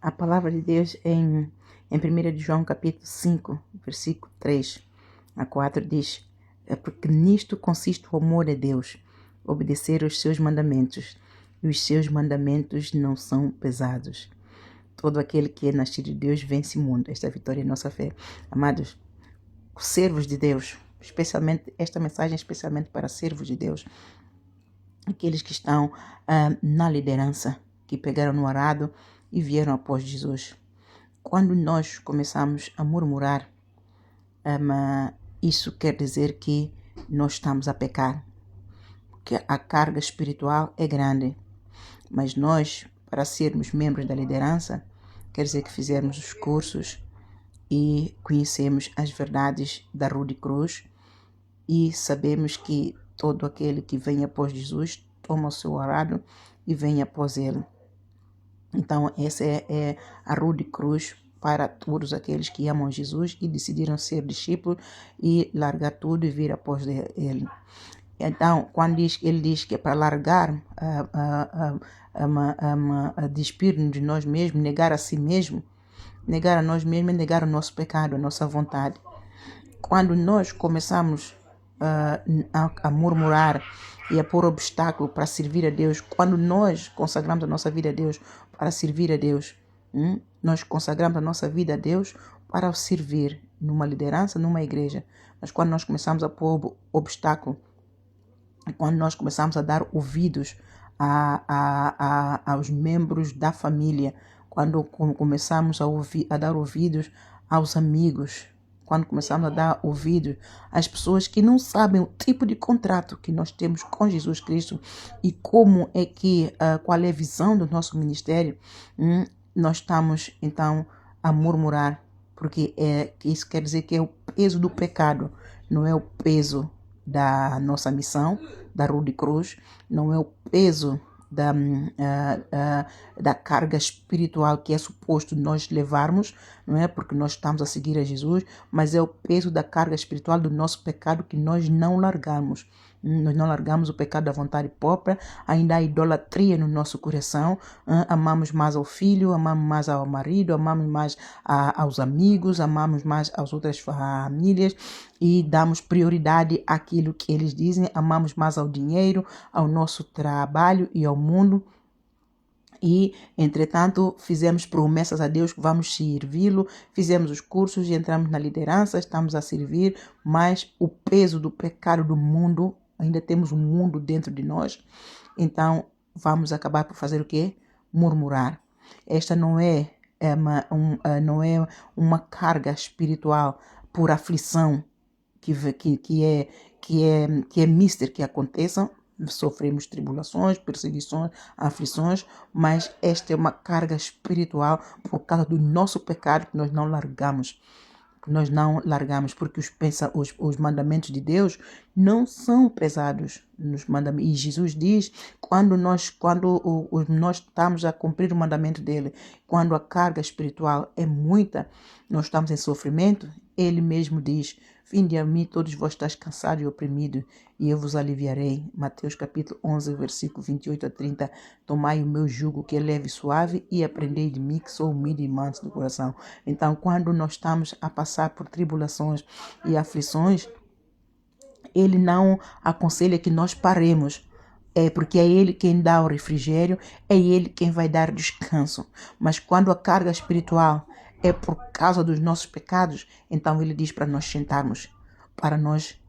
A palavra de Deus em 1 de João capítulo 5, versículo 3 a 4 diz: é porque nisto consiste o amor a Deus, obedecer os seus mandamentos, e os seus mandamentos não são pesados. Todo aquele que é nascido de Deus vence o mundo. Esta vitória é nossa fé. Amados, servos de Deus, especialmente esta mensagem, especialmente para servos de Deus, aqueles que estão na liderança, que pegaram no arado e vieram após Jesus. Quando nós começamos a murmurar, isso quer dizer que nós estamos a pecar, porque a carga espiritual é grande. Mas nós, para sermos membros da liderança, quer dizer que fizemos os cursos e conhecemos as verdades da Rua de Cruz e sabemos que todo aquele que vem após Jesus toma o seu arado e vem após ele. Então, essa é a Rua de Cruz para todos aqueles que amam Jesus e decidiram ser discípulos e largar tudo e vir após ele. Então, quando ele diz que é para largar, despir-nos de nós mesmos, negar a si mesmo, negar a nós mesmos é negar o nosso pecado, a nossa vontade. Quando nós começamos a murmurar e a pôr obstáculo para servir a Deus, quando nós consagramos a nossa vida a Deus para servir a Deus, nós consagramos a nossa vida a Deus para o servir numa liderança, numa igreja. Mas quando nós começamos a pôr obstáculo, quando nós começamos a dar ouvidos aos membros da família, quando começamos a dar ouvidos aos amigos, quando começamos a dar ouvidos às pessoas que não sabem o tipo de contrato que nós temos com Jesus Cristo e como é que, qual é a visão do nosso ministério, nós estamos então a murmurar, porque isso quer dizer que é o peso do pecado, não é o peso da nossa missão, da Rua de Cruz, não é o peso da carga espiritual que é suposto nós levarmos, não é? Porque nós estamos a seguir a Jesus, mas é o peso da carga espiritual do nosso pecado que nós não largamos. Nós não largamos o pecado da vontade própria, ainda há idolatria no nosso coração, amamos mais ao filho, amamos mais ao marido, amamos mais aos amigos, amamos mais às outras famílias e damos prioridade àquilo que eles dizem, amamos mais ao dinheiro, ao nosso trabalho e ao mundo. E, entretanto, fizemos promessas a Deus que vamos servi-lo, fizemos os cursos e entramos na liderança, estamos a servir, mas o peso do pecado do mundo, ainda temos um mundo dentro de nós, então vamos acabar por fazer o quê? Murmurar. Esta não é uma carga espiritual por aflição que é mister que aconteçam. Sofremos tribulações, perseguições, aflições, mas esta é uma carga espiritual por causa do nosso pecado que nós não largamos. Porque os mandamentos de Deus não são pesados nos mandamentos. E Jesus diz, quando nós estamos a cumprir o mandamento dele, quando a carga espiritual é muita, nós estamos em sofrimento, ele mesmo diz: vinde a mim todos vós estáis cansados e oprimidos, e eu vos aliviarei. Mateus capítulo 11, versículo 28 a 30. Tomai o meu jugo que é leve e suave e aprendei de mim que sou humilde e manso do coração. Então, quando nós estamos a passar por tribulações e aflições, ele não aconselha que nós paremos, porque é ele quem dá o refrigério, é ele quem vai dar descanso. Mas quando a carga espiritual é por causa dos nossos pecados, então ele diz para nós sentarmos, para nós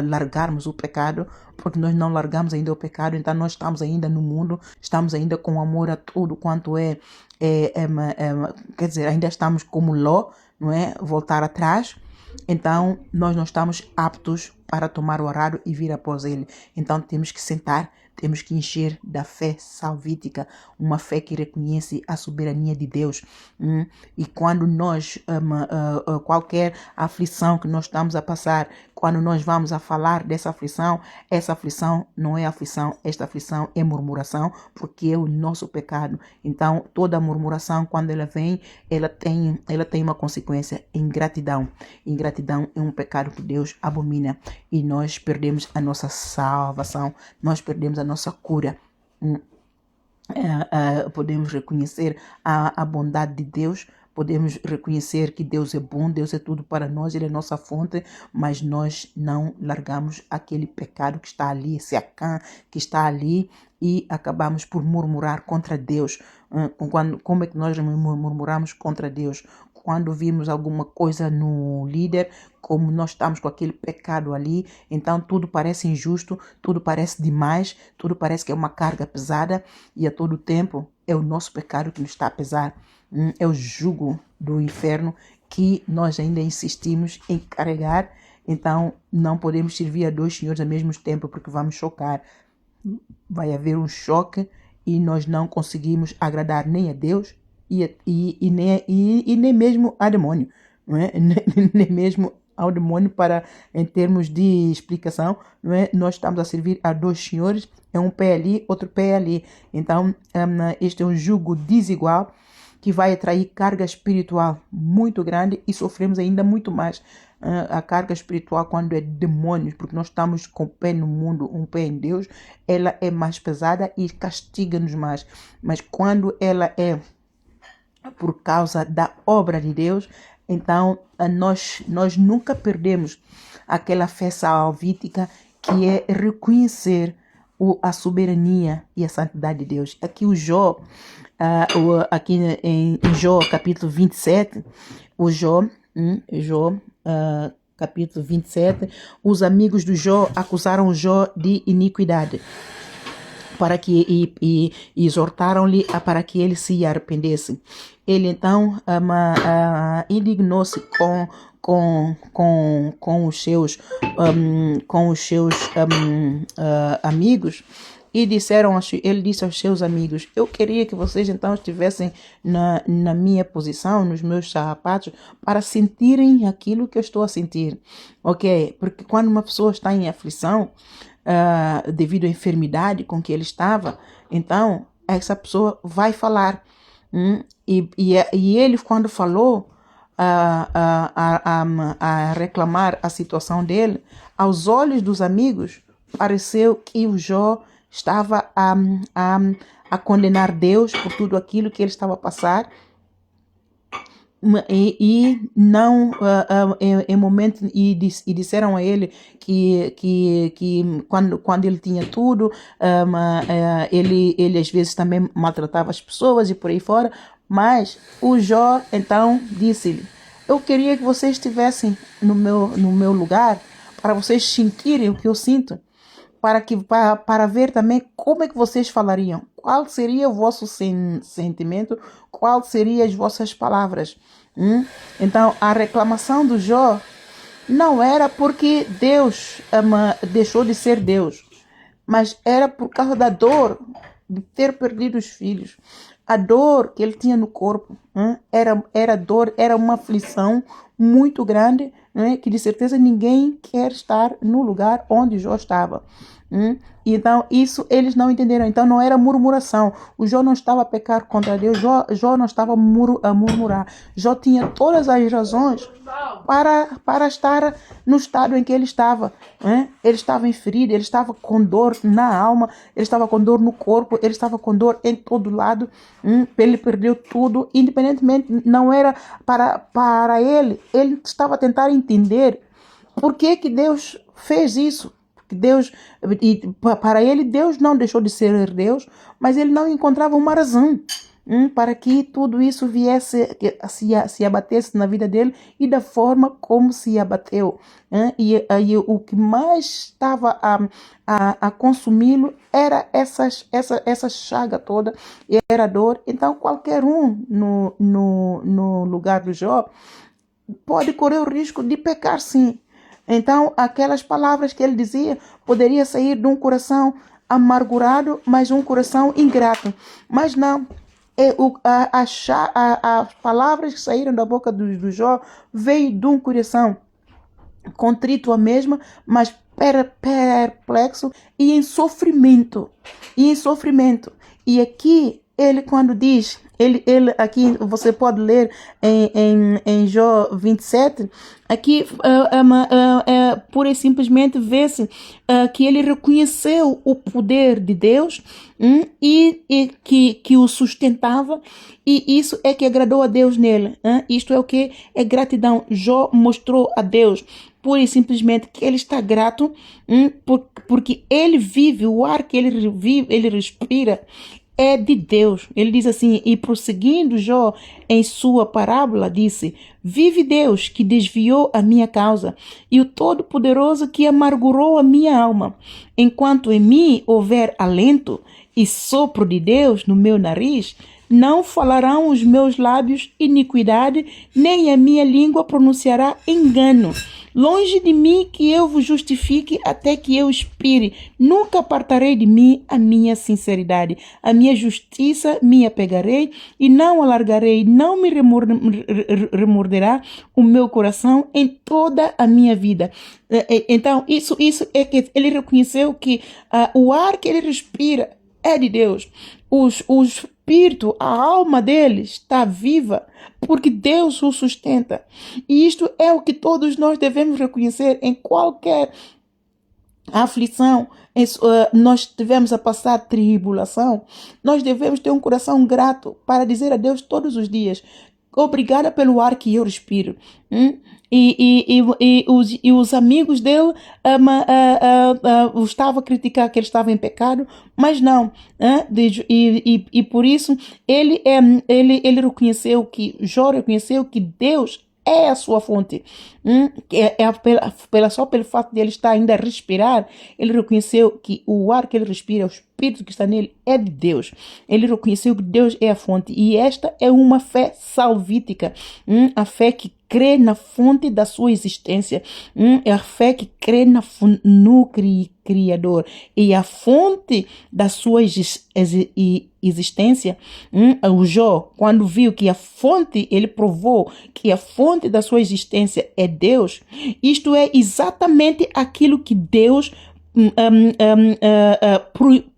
largarmos o pecado, porque nós não largamos ainda o pecado, então nós estamos ainda no mundo, estamos ainda com amor a tudo quanto quer dizer, ainda estamos como Ló, não é? Voltar atrás. Então, nós não estamos aptos para tomar o arado e vir após ele. Então, temos que sentar, temos que encher da fé salvífica, uma fé que reconhece a soberania de Deus. E quando nós, qualquer aflição que nós estamos a passar, quando nós vamos a falar dessa aflição, essa aflição não é aflição, esta aflição é murmuração, porque é o nosso pecado. Então, toda murmuração, quando ela vem, ela tem uma consequência: ingratidão. Ingratidão é um pecado que Deus abomina e nós perdemos a nossa salvação, nós perdemos a nossa cura. Podemos reconhecer a bondade de Deus, podemos reconhecer que Deus é bom, Deus é tudo para nós, Ele é nossa fonte, mas nós não largamos aquele pecado que está ali, esse Acã que está ali, e acabamos por murmurar contra Deus. Como é que nós murmuramos contra Deus? Quando vimos alguma coisa no líder, como nós estamos com aquele pecado ali, então tudo parece injusto, tudo parece demais, tudo parece que é uma carga pesada, e a todo tempo é o nosso pecado que nos está a pesar. É o jugo do inferno que nós ainda insistimos em carregar. Então não podemos servir a dois senhores ao mesmo tempo, porque vamos chocar. Vai haver um choque e nós não conseguimos agradar nem a Deus e nem mesmo a demônio, não é? Nem mesmo ao demônio, em termos de explicação, não é? Nós estamos a servir a dois senhores, é um pé ali, outro pé ali. Então, este é um jugo desigual que vai atrair carga espiritual muito grande e sofremos ainda muito mais. A carga espiritual, quando é demônios, porque nós estamos com o pé no mundo, um pé em Deus, ela é mais pesada e castiga-nos mais. Mas quando ela é por causa da obra de Deus, então nós nunca perdemos aquela fé salvífica, que é reconhecer a soberania e a santidade de Deus. Aqui o Jó, aqui em Jó capítulo 27, o Jó, capítulo 27, os amigos do Jó acusaram Jó de iniquidade, e exortaram-lhe para que ele se arrependesse. Ele então indignou-se com os seus amigos, e ele disse aos seus amigos: eu queria que vocês então estivessem na minha posição, nos meus sapatos, para sentirem aquilo que eu estou a sentir, ok? Porque quando uma pessoa está em aflição, devido à enfermidade com que ele estava, então essa pessoa vai falar. E ele, quando falou, a reclamar a situação dele, aos olhos dos amigos, pareceu que o Jó estava a condenar Deus por tudo aquilo que ele estava a passar, e não em momento, e disseram a ele que quando ele tinha tudo, ele às vezes também maltratava as pessoas e por aí fora. Mas o Jó então disse-lhe: eu queria que vocês estivessem no meu lugar, para vocês sentirem o que eu sinto, para ver também como é que vocês falariam, qual seria o vosso sentimento, qual seriam as vossas palavras. Então a reclamação do Jó não era porque Deus deixou de ser Deus, mas era por causa da dor de ter perdido os filhos. A dor que ele tinha no corpo era dor, era uma aflição muito grande, que de certeza ninguém quer estar no lugar onde Jó estava. Então isso eles não entenderam. Então não era murmuração. O Jó não estava a pecar contra Deus. Jó não estava a murmurar. Jó tinha todas as razões para estar no estado em que ele estava. Ele estava ferido, ele estava com dor na alma, ele estava com dor no corpo, ele estava com dor em todo lado. Ele perdeu tudo, independentemente, não era para ele. Ele estava a tentar entender por que Deus fez isso. Para ele, Deus não deixou de ser Deus, mas ele não encontrava uma razão para que tudo isso viesse, se abatesse na vida dele, e da forma como se abateu. E o que mais estava a consumi-lo era essa chaga toda, e era dor. Então qualquer um no lugar do Jó pode correr o risco de pecar, sim. Então aquelas palavras que ele dizia poderia sair de um coração amargurado, mas um coração ingrato. Mas não. As palavras que saíram da boca do Jó veio de um coração contrito a mesma, mas perplexo e em sofrimento. E aqui ele, quando diz Ele aqui você pode ler em Jó 27. Aqui, pura e simplesmente vê-se que ele reconheceu o poder de Deus, e que o sustentava, e isso é que agradou a Deus nele. Isto é o que é gratidão. Jó mostrou a Deus pura e simplesmente que ele está grato, porque ele vive, o ar que ele vive, ele respira, é de Deus. Ele diz assim, e prosseguindo Jó em sua parábola, disse: vive Deus que desviou a minha causa e o Todo-Poderoso que amargurou a minha alma. Enquanto em mim houver alento e sopro de Deus no meu nariz, não falarão os meus lábios iniquidade, nem a minha língua pronunciará engano. Longe de mim que eu vos justifique até que eu expire. Nunca apartarei de mim a minha sinceridade. A minha justiça me apegarei e não alargarei. Não me remorderá o meu coração em toda a minha vida. Então, isso é que ele reconheceu que o ar que ele respira é de Deus. O espírito, a alma dele está viva porque Deus o sustenta. E isto é o que todos nós devemos reconhecer em qualquer aflição. Nós devemos a passar tribulação. Nós devemos ter um coração grato para dizer a Deus todos os dias: obrigada pelo ar que eu respiro. E os amigos dele estavam a criticar que ele estava em pecado, mas não. E por isso ele reconheceu que, Jó reconheceu que Deus é a sua fonte. Só pelo fato de ele estar ainda a respirar, ele reconheceu que o ar que ele respira, o espírito que está nele, é de Deus. Ele reconheceu que Deus é a fonte. E esta é uma fé salvítica. A fé que crê na fonte da sua existência. É a fé que crê no Criador. E a fonte da sua existência. O Jó, quando viu que a fonte, ele provou que a fonte da sua existência é Deus. Isto é exatamente aquilo que Deus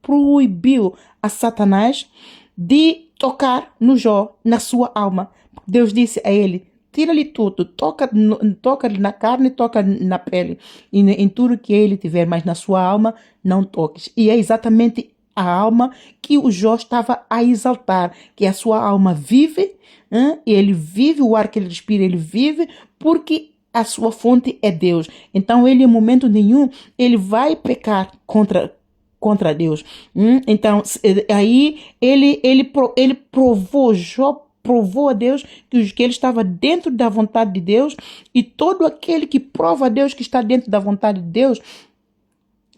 proibiu a Satanás de tocar no Jó, na sua alma. Deus disse a ele: tira-lhe tudo, toca-lhe na carne, toca na pele, e em tudo que ele tiver, mas na sua alma não toques. E é exatamente a alma que o Jó estava a exaltar, que a sua alma vive, e ele vive, o ar que ele respira, ele vive, porque a sua fonte é Deus. Então ele, em momento nenhum, ele vai pecar contra Deus. Então aí ele provou, Jó provou a Deus que ele estava dentro da vontade de Deus, e todo aquele que prova a Deus que está dentro da vontade de Deus,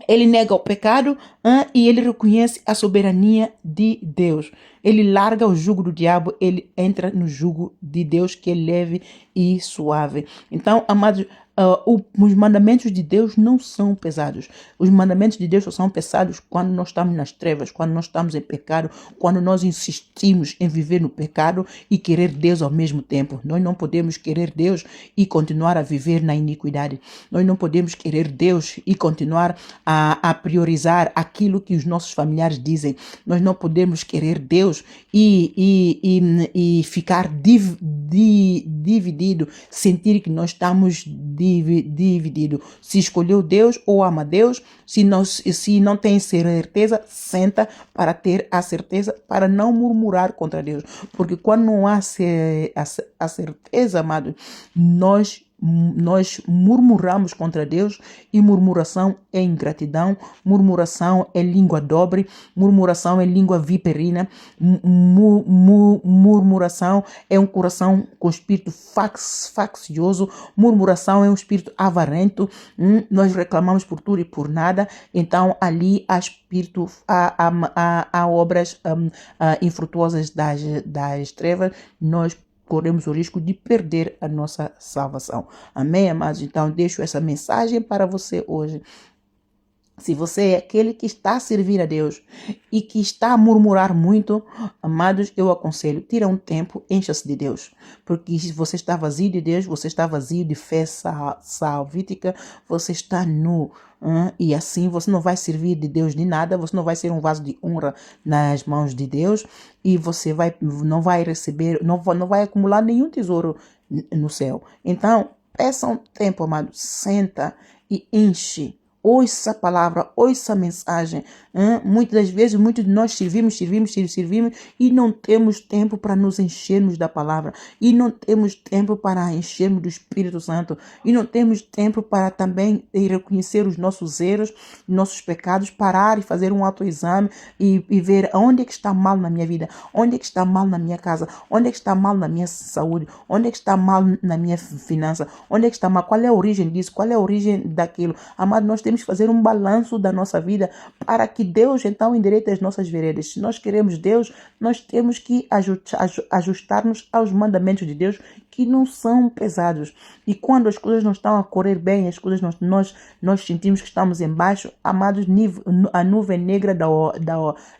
ele nega o pecado, e ele reconhece a soberania de Deus. Ele larga o jugo do diabo, ele entra no jugo de Deus, que é leve e suave. Então, amados, os mandamentos de Deus não são pesados. Os mandamentos de Deus só são pesados quando nós estamos nas trevas, quando nós estamos em pecado, quando nós insistimos em viver no pecado e querer Deus ao mesmo tempo. Nós não podemos querer Deus e continuar a viver na iniquidade. Nós não podemos querer Deus e continuar a priorizar aquilo que os nossos familiares dizem. Nós não podemos querer Deus e ficar dividido, sentir que nós estamos dividido. Se escolheu Deus ou ama Deus, se não tem certeza, senta para ter a certeza, para não murmurar contra Deus. Porque quando não há a certeza, amado, nós murmuramos contra Deus, e murmuração é ingratidão, murmuração é língua dobre, murmuração é língua viperina, murmuração é um coração com espírito faccioso, murmuração é um espírito avarento. Nós reclamamos por tudo e por nada. Então ali há espírito, há obras infrutuosas das trevas. Nós corremos o risco de perder a nossa salvação. Amém, amados? Então, deixo essa mensagem para você hoje. Se você é aquele que está a servir a Deus e que está a murmurar muito, amados, eu aconselho, tira um tempo, encha-se de Deus. Porque se você está vazio de Deus, você está vazio de fé salvítica, você está nu. E assim você não vai servir de Deus de nada, você não vai ser um vaso de honra nas mãos de Deus e você não vai receber, não vai acumular nenhum tesouro no céu. Então, peça um tempo, amado, senta e enche. Ouça a palavra, ouça a mensagem. Muitas das vezes, muitos de nós servimos e não temos tempo para nos enchermos da palavra. E não temos tempo para enchermos do Espírito Santo. E não temos tempo para também reconhecer os nossos erros, nossos pecados, parar e fazer um autoexame e ver onde é que está mal na minha vida, onde é que está mal na minha casa, onde é que está mal na minha saúde, onde é que está mal na minha finança, onde é que está mal, qual é a origem disso, qual é a origem daquilo. Amado, nós temos que fazer um balanço da nossa vida para que Deus então endireite as nossas veredas. Se nós queremos Deus, nós temos que ajustar-nos aos mandamentos de Deus, que não são pesados. E quando as coisas não estão a correr bem, as coisas nós sentimos que estamos embaixo, amados, a nuvem negra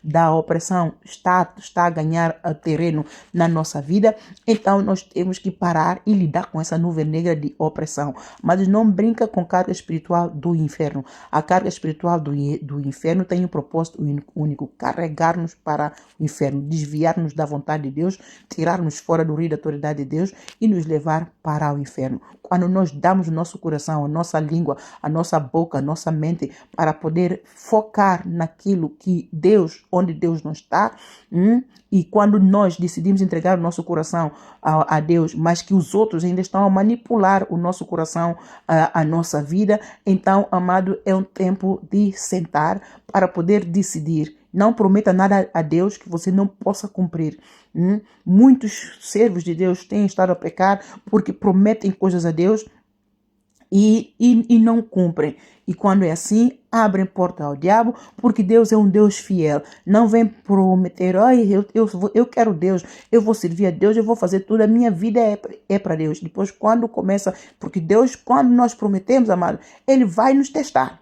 da opressão está a ganhar terreno na nossa vida, então nós temos que parar e lidar com essa nuvem negra de opressão. Mas não brinca com carga espiritual do inferno. A carga espiritual do inferno tem um propósito único: carregar-nos para o inferno, desviar-nos da vontade de Deus, tirar-nos fora do rio da autoridade de Deus e nos levar para o inferno. Quando nós damos o nosso coração, a nossa língua, a nossa boca, a nossa mente para poder focar naquilo que Deus, onde Deus não está, e quando nós decidimos entregar o nosso coração a Deus, mas que os outros ainda estão a manipular o nosso coração, a nossa vida, então, amado, é um tempo de sentar para poder decidir. Não prometa nada a Deus que você não possa cumprir. Muitos servos de Deus têm estado a pecar porque prometem coisas a Deus e não cumprem. E quando é assim, abrem porta ao diabo, porque Deus é um Deus fiel. Não vem prometer, eu quero Deus, eu vou servir a Deus, eu vou fazer tudo, a minha vida é para Deus. Depois, quando começa, porque Deus, quando nós prometemos, amado, Ele vai nos testar.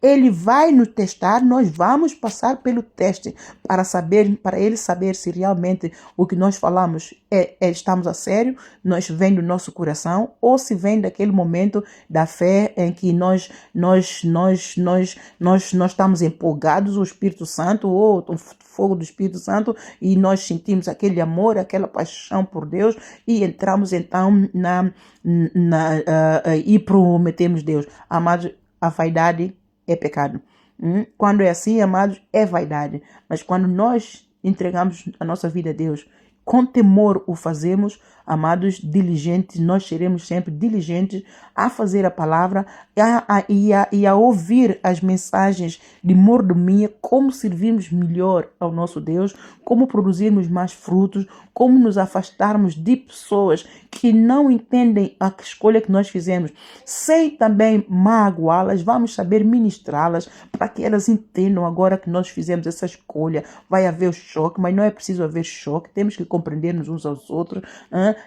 Ele vai nos testar, nós vamos passar pelo teste para ele saber se realmente o que nós falamos estamos a sério, vem do nosso coração, ou se vem daquele momento da fé em que nós estamos empolgados, o Espírito Santo, ou o fogo do Espírito Santo, e nós sentimos aquele amor, aquela paixão por Deus, e entramos então e prometemos Deus. Amados, a vaidade é pecado. Quando é assim, amados, é vaidade. Mas quando nós entregamos a nossa vida a Deus, com temor o fazemos, amados, diligentes, nós seremos sempre diligentes a fazer a palavra e a ouvir as mensagens de mordomia, como servirmos melhor ao nosso Deus, como produzirmos mais frutos, como nos afastarmos de pessoas que não entendem a escolha que nós fizemos, sem também magoá-las. Vamos saber ministrá-las para que elas entendam agora que nós fizemos essa escolha. Vai haver o choque, mas não é preciso haver choque, temos que compreender-nos uns aos outros.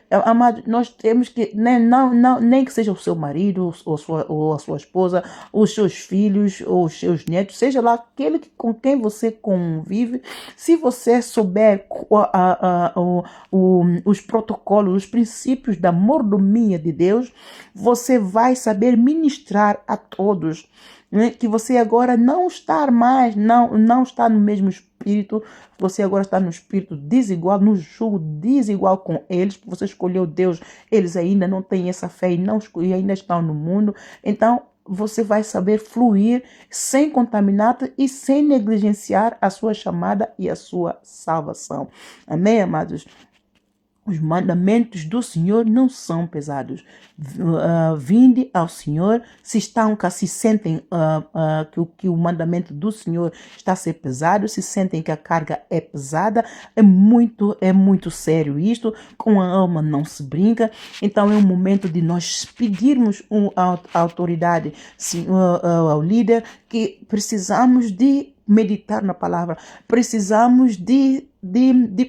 Amado, nós temos que, nem que seja o seu marido, ou a sua esposa, os seus filhos, ou os seus netos, seja lá aquele com quem você convive, se você souber os protocolos, os princípios da mordomia de Deus, você vai saber ministrar a todos. Que você agora não está mais, não está no mesmo espírito, você agora está no espírito desigual, no jugo desigual com eles, porque você escolheu Deus, eles ainda não têm essa fé e ainda estão no mundo. Então, você vai saber fluir sem contaminar e sem negligenciar a sua chamada e a sua salvação. Amém, amados? Os mandamentos do Senhor não são pesados. Vinde ao Senhor, se sentem que o mandamento do Senhor está a ser pesado, se sentem que a carga é pesada, é muito sério isto, com a alma não se brinca. Então é um momento de nós pedirmos à autoridade, ao líder, que precisamos de meditar na palavra, precisamos de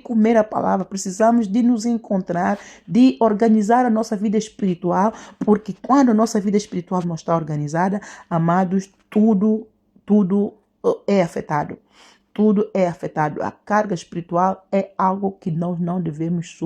comer a palavra, precisamos de nos encontrar, de organizar a nossa vida espiritual, porque quando a nossa vida espiritual não está organizada, amados, tudo tudo é afetado. Tudo é afetado. A carga espiritual é algo que nós não devemos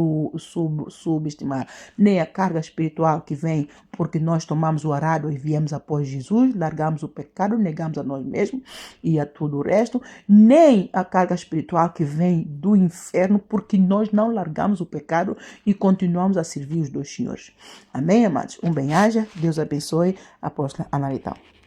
subestimar. Nem a carga espiritual que vem porque nós tomamos o arado e viemos após Jesus, largamos o pecado, negamos a nós mesmos e a tudo o resto. Nem a carga espiritual que vem do inferno porque nós não largamos o pecado e continuamos a servir os dois senhores. Amém, amados? Um bem-aja. Deus abençoe. Apóstola Ana Leitão.